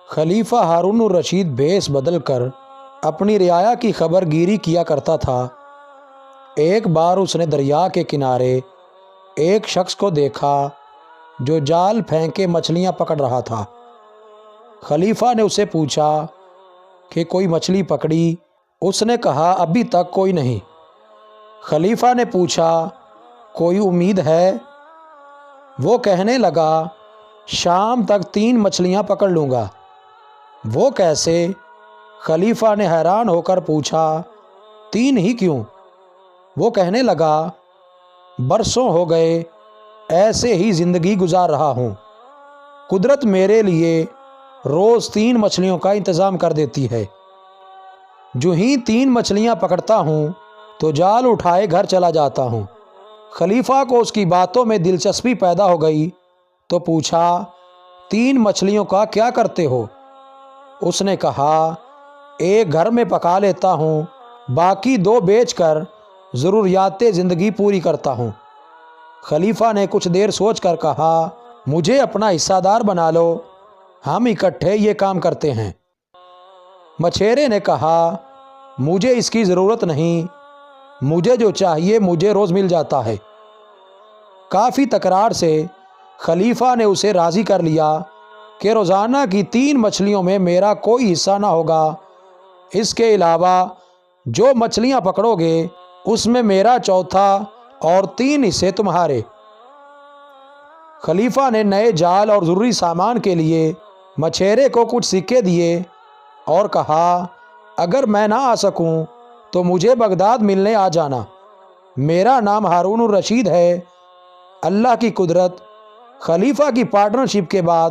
خلیفہ ہارون الرشید بھیس بدل کر اپنی رعایا کی خبر گیری کیا کرتا تھا۔ ایک بار اس نے دریا کے کنارے ایک شخص کو دیکھا جو جال پھینکے مچھلیاں پکڑ رہا تھا۔ خلیفہ نے اسے پوچھا کہ کوئی مچھلی پکڑی؟ اس نے کہا ابھی تک کوئی نہیں۔ خلیفہ نے پوچھا کوئی امید ہے؟ وہ کہنے لگا شام تک 3 مچھلیاں پکڑ لوں گا۔ وہ کیسے؟ خلیفہ نے حیران ہو کر پوچھا 3 ہی کیوں؟ وہ کہنے لگا برسوں ہو گئے ایسے ہی زندگی گزار رہا ہوں، قدرت میرے لیے روز 3 مچھلیوں کا انتظام کر دیتی ہے۔ جو ہی 3 مچھلیاں پکڑتا ہوں تو جال اٹھائے گھر چلا جاتا ہوں۔ خلیفہ کو اس کی باتوں میں دلچسپی پیدا ہو گئی تو پوچھا 3 مچھلیوں کا کیا کرتے ہو؟ اس نے کہا ایک گھر میں پکا لیتا ہوں، باقی 2 بیچ کر ضروریات زندگی پوری کرتا ہوں۔ خلیفہ نے کچھ دیر سوچ کر کہا مجھے اپنا حصہ دار بنا لو، ہم اکٹھے یہ کام کرتے ہیں۔ مچھیرے نے کہا مجھے اس کی ضرورت نہیں، مجھے جو چاہیے مجھے روز مل جاتا ہے۔ کافی تکرار سے خلیفہ نے اسے راضی کر لیا کہ روزانہ کی 3 مچھلیوں میں میرا کوئی حصہ نہ ہوگا، اس کے علاوہ جو مچھلیاں پکڑو گے اس میں میرا چوتھا اور 3 حصے تمہارے۔ خلیفہ نے نئے جال اور ضروری سامان کے لیے مچھیرے کو کچھ سکے دیے اور کہا اگر میں نہ آ سکوں تو مجھے بغداد ملنے آ جانا، میرا نام ہارون الرشید ہے۔ اللہ کی قدرت، خلیفہ کی پارٹنرشپ کے بعد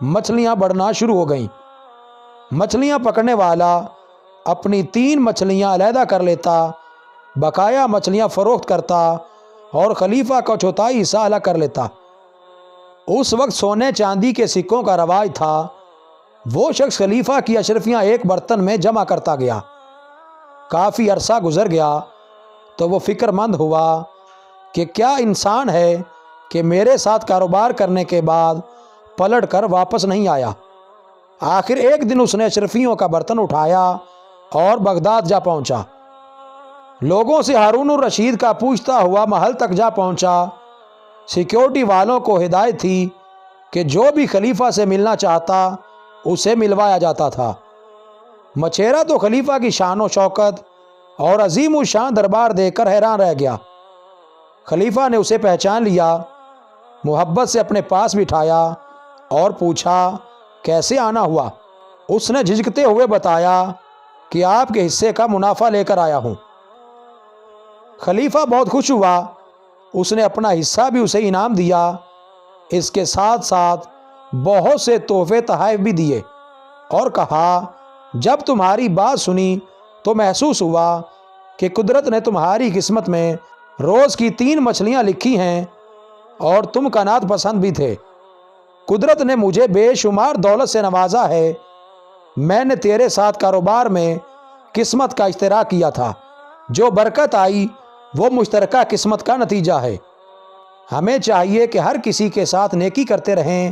مچھلیاں بڑھنا شروع ہو گئیں۔ مچھلیاں پکڑنے والا اپنی 3 مچھلیاں علیحدہ کر لیتا، بقایا مچھلیاں فروخت کرتا اور خلیفہ کا چوتھائی حصہ الگ کر لیتا۔ اس وقت سونے چاندی کے سکوں کا رواج تھا۔ وہ شخص خلیفہ کی اشرفیاں ایک برتن میں جمع کرتا گیا۔ کافی عرصہ گزر گیا تو وہ فکر مند ہوا کہ کیا انسان ہے کہ میرے ساتھ کاروبار کرنے کے بعد پلٹ کر واپس نہیں آیا۔ آخر ایک دن اس نے اشرفیوں کا برتن اٹھایا اور بغداد جا پہنچا۔ لوگوں سے ہارون الرشید کا پوچھتا ہوا محل تک جا پہنچا۔ سیکیورٹی والوں کو ہدایت تھی کہ جو بھی خلیفہ سے ملنا چاہتا اسے ملوایا جاتا تھا۔ مچھیرا تو خلیفہ کی شان و شوکت اور عظیم الشان دربار دیکھ کر حیران رہ گیا۔ خلیفہ نے اسے پہچان لیا، محبت سے اپنے پاس بٹھایا اور پوچھا کیسے آنا ہوا؟ اس نے جھجکتے ہوئے بتایا کہ آپ کے حصے کا منافع لے کر آیا ہوں۔ خلیفہ بہت خوش ہوا، اس نے اپنا حصہ بھی اسے انعام دیا، اس کے ساتھ ساتھ بہت سے تحفے تحائف بھی دیے اور کہا جب تمہاری بات سنی تو محسوس ہوا کہ قدرت نے تمہاری قسمت میں روز کی 3 مچھلیاں لکھی ہیں اور تم قناعت پسند بھی تھے۔ قدرت نے مجھے بے شمار دولت سے نوازا ہے، میں نے تیرے ساتھ کاروبار میں قسمت کا اشتراک کیا تھا، جو برکت آئی وہ مشترکہ قسمت کا نتیجہ ہے۔ ہمیں چاہیے کہ ہر کسی کے ساتھ نیکی کرتے رہیں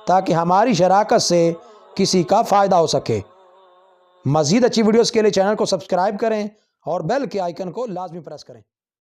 تاکہ ہماری شراکت سے کسی کا فائدہ ہو سکے۔ مزید اچھی ویڈیوز کے لیے چینل کو سبسکرائب کریں اور بیل کے آئیکن کو لازمی پریس کریں۔